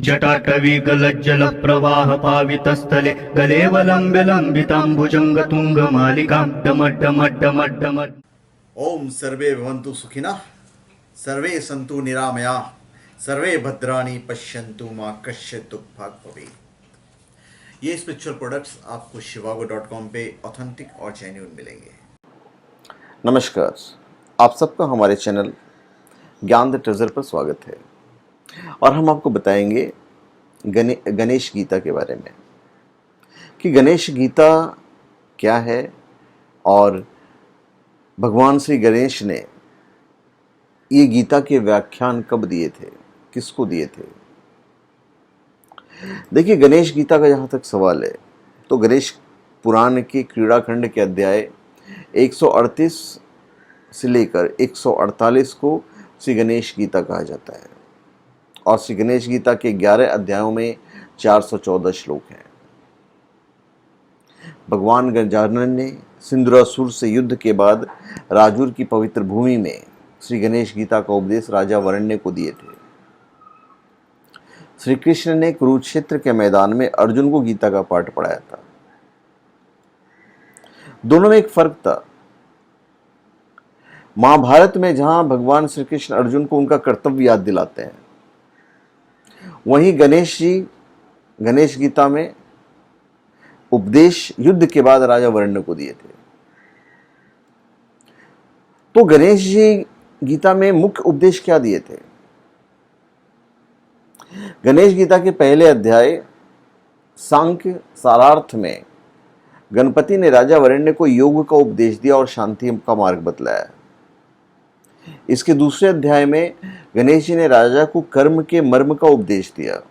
जटाटवी गलज्जल प्रवाह पावितस्थले गलेवलम्ब्य लम्बिताम्बुजङ्गतुङ्गमालिकां डमड्डमड्डमड्डमड्। ओम सर्वे भवन्तु सुखिनः, सर्वे सन्तु निरामया, सर्वे भद्राणि पश्यन्तु मा कश्चित् दुःखभाग् भवेत्। ये स्पिरिचुअल प्रोडक्ट्स आपको shivago.com पे ऑथेंटिक और जेन्युइन मिलेंगे। नमस्कार, आप सबका हमारे चैनल ज्ञान द ट्रेजर पर स्वागत है और हम आपको बताएंगे गणेश गीता के बारे में कि गणेश गीता क्या है और भगवान श्री गणेश ने ये गीता के व्याख्यान कब दिए थे, किसको दिए थे। देखिए, गणेश गीता का जहाँ तक सवाल है तो गणेश पुराण के क्रीड़ाखंड के अध्याय 138 से लेकर 148 को श्री गणेश गीता कहा जाता है और श्री गणेश गीता के 11 अध्यायों में 414 श्लोक हैं। भगवान गजानन ने सिंदूरासुर से युद्ध के बाद राजुर की पवित्र भूमि में श्री गणेश गीता का उपदेश राजा वरण्य को दिए थे। श्री कृष्ण ने कुरुक्षेत्र के मैदान में अर्जुन को गीता का पाठ पढ़ाया था। दोनों में एक फर्क था। महाभारत में जहां भगवान श्री कृष्ण अर्जुन को उनका कर्तव्य याद दिलाते हैं, वहीं गणेश जी गणेश गीता में उपदेश युद्ध के बाद राजा वरण्य को दिए थे। तो गणेश जी गीता में मुख्य उपदेश क्या दिए थे? गणेश गीता के पहले अध्याय सांख्य सारार्थ में गणपति ने राजा वरण्य को योग का उपदेश दिया और शांति का मार्ग बतलाया। इसके दूसरे अध्याय में गणेश जी ने राजा को कर्म के मर्म का उपदेश दिया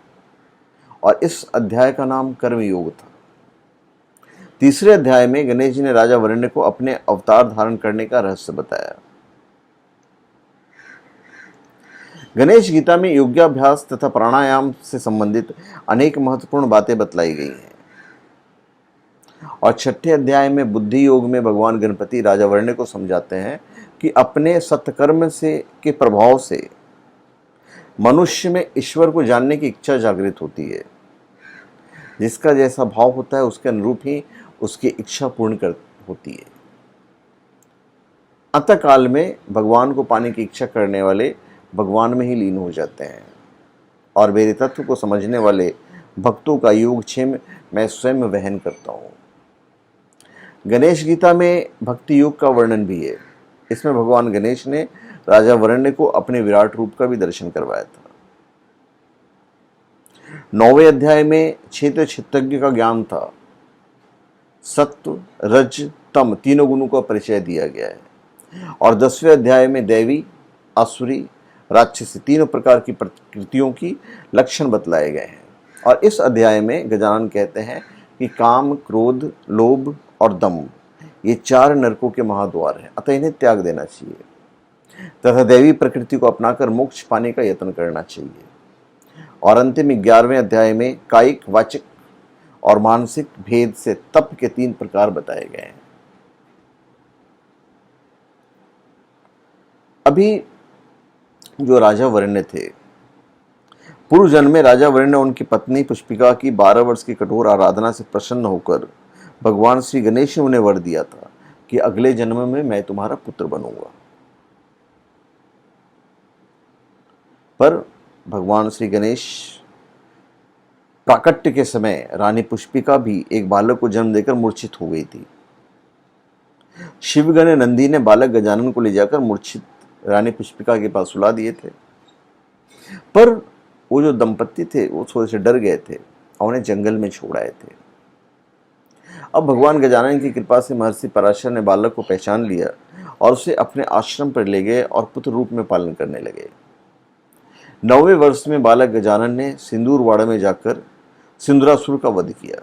और इस अध्याय का नाम कर्म योग था। तीसरे अध्याय में गणेश जी ने राजा वरण्य को अपने अवतार धारण करने का रहस्य बताया। गणेश गीता में योगाभ्यास तथा प्राणायाम से संबंधित अनेक महत्वपूर्ण बातें बतलाई गई हैं और छठे अध्याय में बुद्धि योग में भगवान गणपति राजा वरण्य को समझाते हैं कि अपने सत्कर्म से के प्रभाव से मनुष्य में ईश्वर को जानने की इच्छा जागृत होती है। जिसका जैसा भाव होता है उसके अनुरूप ही उसकी इच्छा पूर्ण होती है। अंतकाल में भगवान को पाने की इच्छा करने वाले भगवान में ही लीन हो जाते हैं और मेरे तत्व को समझने वाले भक्तों का योगक्षेम मैं स्वयं वहन करता हूँ। गणेश गीता में भक्ति योग का वर्णन भी है। इसमें भगवान गणेश ने राजा वरण्य को अपने विराट रूप का भी दर्शन करवाया था। 9वें अध्याय में क्षेत्र क्षेत्रज्ञ का ज्ञान था। सत्व रज तम तीनों गुणों का परिचय दिया गया है और 10वें अध्याय में दैवी आसुरी राक्षसी तीनों प्रकार की प्रकृतियों की लक्षण बतलाए गए हैं। और इस अध्याय में गजानन कहते हैं कि काम, क्रोध, लोभ और दम ये 4 नरकों के महाद्वार हैं, अतः इन्हें त्याग देना चाहिए तथा दैवी प्रकृति को अपनाकर मोक्ष पाने का यत्न करना चाहिए। और अंतिम 11वें अध्याय में कायिक, वाचिक और मानसिक भेद से तप के 3 प्रकार बताए गए हैं। अभी जो राजा वरण्य थे, पूर्व जन्म में राजा वरण्य उनकी पत्नी पुष्पिका की 12 वर्ष की कठोर आराधना से प्रसन्न होकर भगवान श्री गणेश ने उन्हें वर दिया था कि अगले जन्म में मैं तुम्हारा पुत्र बनूंगा। पर भगवान श्री गणेश प्राकट्य के समय रानी पुष्पिका भी एक बालक को जन्म देकर मूर्छित हो गई थी। शिवगण नंदी ने बालक गजानन को ले जाकर मूर्छित रानी पुष्पिका के पास सुला दिए थे, पर वो जो दंपत्ति थे वो थोड़े से डर गए थे और उन्हें जंगल में छोड़ आए थे। अब भगवान गजानन की कृपा से महर्षि पराशर ने बालक को पहचान लिया और उसे अपने आश्रम पर ले गए और पुत्र रूप में पालन करने लगे। 9वें वर्ष में बालक गजानन ने सिंदूरवाड़ा में जाकर सिंदूरासुर का वध किया।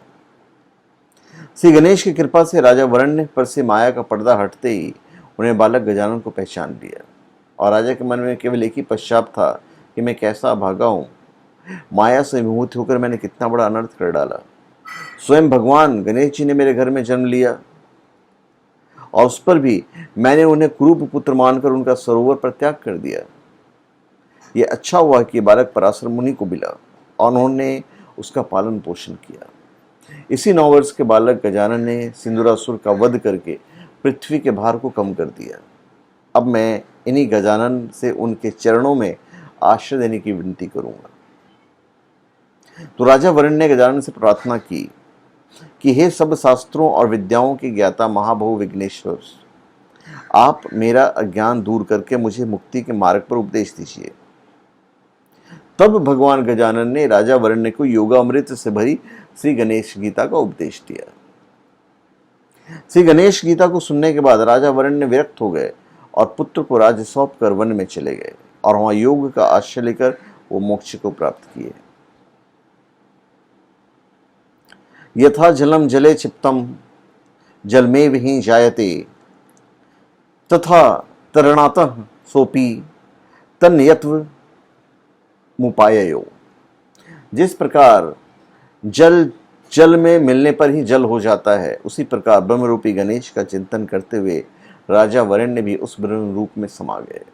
श्री गणेश की कृपा से राजा वरण्य पर से माया का पर्दा हटते ही उन्हें बालक गजानन को पहचान लिया और राजा के मन में केवल एक ही पश्चाताप था कि मैं कैसा भागा हूँ, माया से विमुख होकर मैंने कितना बड़ा अनर्थ कर डाला। स्वयं भगवान गणेश जी ने मेरे घर में जन्म लिया और उस पर भी मैंने उन्हें कुरूप पुत्र मानकर उनका सरोवर पर त्याग कर दिया। यह अच्छा हुआ कि बालक पराशर मुनि को मिला और उन्होंने उसका पालन पोषण किया। इसी 9 वर्ष के बालक गजानन ने सिंदूरासुर का वध करके पृथ्वी के भार को कम कर दिया। अब मैं इन्हीं गजानन से उनके चरणों में आश्रय देने की विनती करूंगा। तो राजा वरुण ने गजानन से प्रार्थना की कि हे सब शास्त्रों और विद्याओं के ज्ञाता महाबहु विघ्नेश्वर, आप मेरा अज्ञान दूर करके मुझे मुक्ति के मार्ग पर उपदेश दीजिए। तब भगवान गजानन ने राजा वरुण को योगामृत से भरी श्री गणेश गीता का उपदेश दिया। श्री गणेश गीता को सुनने के बाद राजा वरुण ने विरक्त हो गए और पुत्र को राज्य सौंप कर वन में चले गए और वहां योग का आश्रय लेकर वो मोक्ष को प्राप्त किए। यथा जलम जले क्षिप्तम जलमेव ही जायते तथा तरणातः सोपी तन्यत्व मुपाययो। जिस प्रकार जल में मिलने पर ही जल हो जाता है, उसी प्रकार ब्रह्मरूपी गणेश का चिंतन करते हुए राजा वरुण ने भी उस ब्रह्म रूप में समा गए।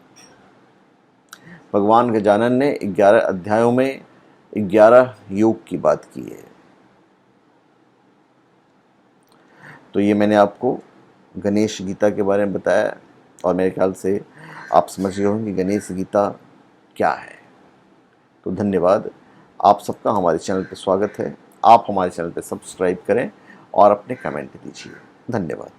भगवान गजानन ने 11 अध्यायों में 11 योग की बात की है। तो ये मैंने आपको गणेश गीता के बारे में बताया और मेरे ख्याल से आप समझ गए होंगे कि गणेश गीता क्या है। तो धन्यवाद, आप सबका हमारे चैनल पर स्वागत है। आप हमारे चैनल पर सब्सक्राइब करें और अपने कमेंट दीजिए। धन्यवाद।